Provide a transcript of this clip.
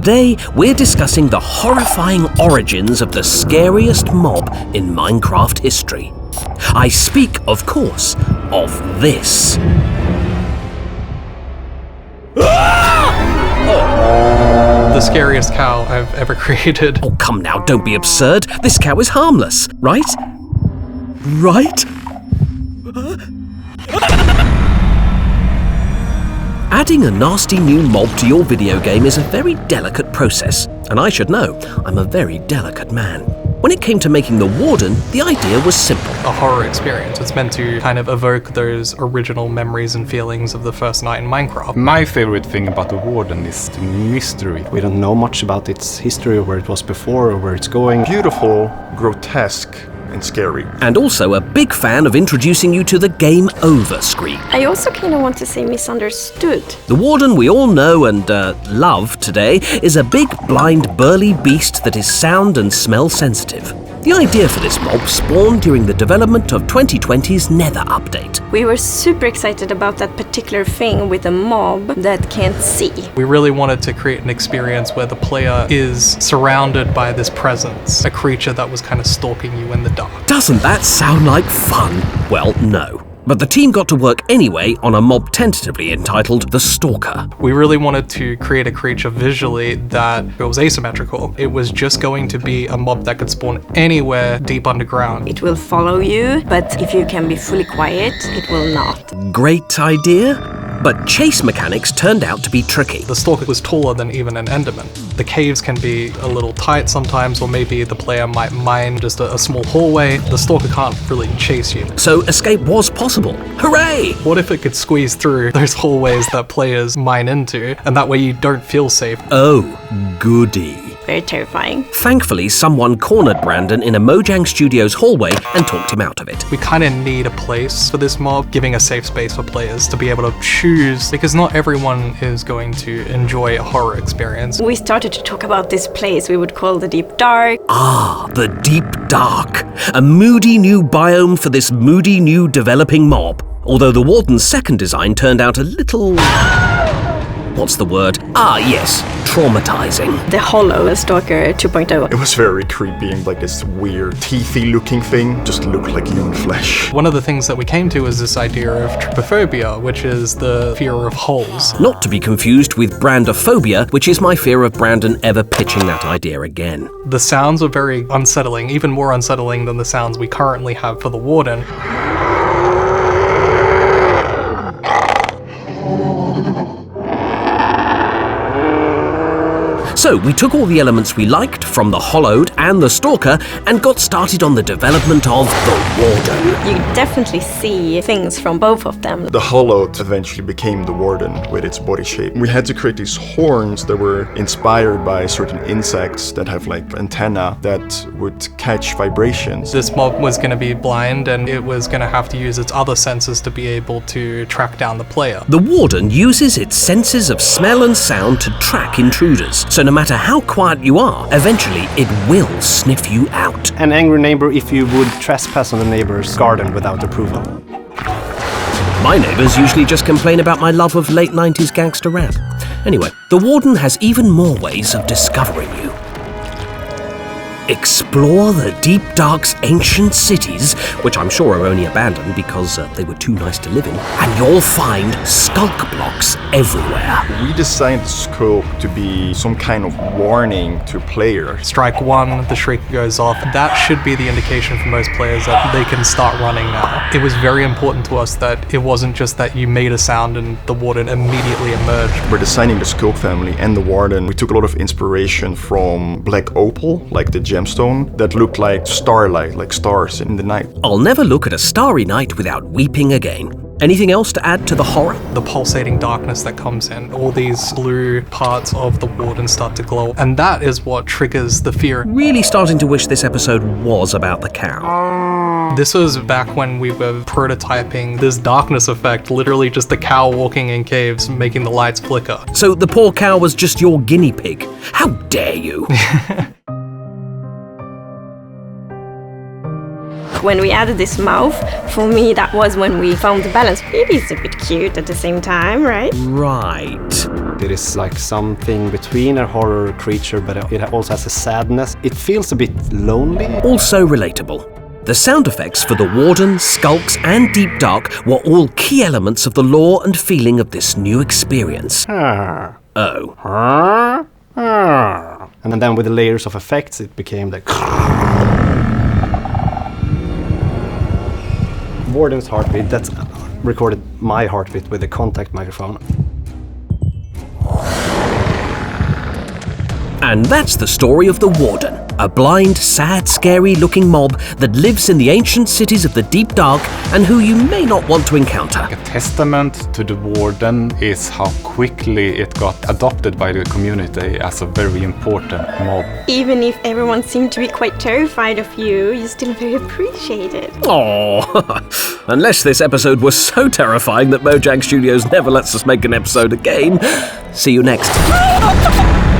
Today, we're discussing the horrifying origins of the scariest mob in Minecraft history. I speak, of course, of this. The scariest cow I've ever created. Oh, come now, don't be absurd. This cow is harmless, right? Right? Adding a nasty new mob to your video game is a very delicate process, and I should know, I'm a very delicate man. When it came to making the Warden, the idea was simple. A horror experience. It's meant to kind of evoke those original memories and feelings of the first night in Minecraft. My favorite thing about the Warden is the mystery. We don't know much about its history or where it was before or where it's going. Beautiful, grotesque, and scary. And also a big fan of introducing you to the game over screen. I also kind of want to say misunderstood. The Warden we all know and love today is a big, blind, burly beast that is sound and smell sensitive. The idea for this mob spawned during the development of 2020's Nether update. We were super excited about that particular thing with a mob that can't see. We really wanted to create an experience where the player is surrounded by this presence, a creature that was kind of stalking you in the dark. Doesn't that sound like fun? Well, no. But the team got to work anyway on a mob tentatively entitled the Stalker. We really wanted to create a creature visually that it was asymmetrical. It was just going to be a mob that could spawn anywhere deep underground. It will follow you, but if you can be fully quiet, it will not. Great idea, but chase mechanics turned out to be tricky. The Stalker was taller than even an Enderman. The caves can be a little tight sometimes, or maybe the player might mine just a small hallway. The Stalker can't really chase you. So escape was possible. Hooray! What if it could squeeze through those hallways that players mine into, and that way you don't feel safe? Oh, goody. Very terrifying. Thankfully, someone cornered Brandon in a Mojang Studios hallway and talked him out of it. We kind of need a place for this mob, giving a safe space for players to be able to choose, because not everyone is going to enjoy a horror experience. We started to talk about this place we would call the Deep Dark. Ah, the Deep Dark. A moody new biome for this moody new developing mob. Although the Warden's second design turned out a little... what's the word? Ah, yes, traumatizing. The Hollow Stalker 2.0. It was very creepy and like this weird, teethy looking thing. Just looked like human flesh. One of the things that we came to is this idea of trypophobia, which is the fear of holes. Not to be confused with brandophobia, which is my fear of Brandon ever pitching that idea again. The sounds are very unsettling, even more unsettling than the sounds we currently have for the Warden. So we took all the elements we liked from the Hollowed and the Stalker and got started on the development of the Warden. You definitely see things from both of them. The Hollowed eventually became the Warden with its body shape. We had to create these horns that were inspired by certain insects that have like antennae that would catch vibrations. This mob was going to be blind, and it was going to have to use its other senses to be able to track down the player. The Warden uses its senses of smell and sound to track intruders. So no matter how quiet you are, eventually it will sniff you out. An angry neighbor if you would trespass on the neighbor's garden without approval. My neighbours usually just complain about my love of late 90s gangster rap. Anyway, the Warden has even more ways of discovering you. Explore the Deep Dark's ancient cities, which I'm sure are only abandoned because they were too nice to live in, and you'll find skulk blocks everywhere. We designed the scope to be some kind of warning to players. Strike one, the shrieker goes off. That should be the indication for most players that they can start running now. It was very important to us that it wasn't just that you made a sound and the Warden immediately emerged. We're designing the scope family and the Warden. We took a lot of inspiration from Black Opal, like the gemstone, that looked like starlight, like stars in the night. I'll never look at a starry night without weeping again. Anything else to add to the horror? The pulsating darkness that comes in, all these blue parts of the Warden start to glow, and that is what triggers the fear. Really starting to wish this episode was about the cow. This was back when we were prototyping this darkness effect, literally just the cow walking in caves, making the lights flicker. So the poor cow was just your guinea pig. How dare you? when we added this mouth, for me that was when we found the balance. It is a bit cute at the same time, right? Right. It is like something between a horror creature, but it also has a sadness. It feels a bit lonely. Also relatable. The sound effects for the Warden, Skulks, and Deep Dark were all key elements of the lore and feeling of this new experience. Oh. And then with the layers of effects, it became like... Warden's heartbeat, that's recorded my heartbeat with a contact microphone. And that's the story of the Warden, a blind, sad, scary-looking mob that lives in the ancient cities of the Deep Dark and who you may not want to encounter. A testament to the Warden is how quickly it got adopted by the community as a very important mob. Even if everyone seemed to be quite terrified of you, you're still very appreciated. Aww. Unless this episode was so terrifying that Mojang Studios never lets us make an episode again. See you next time.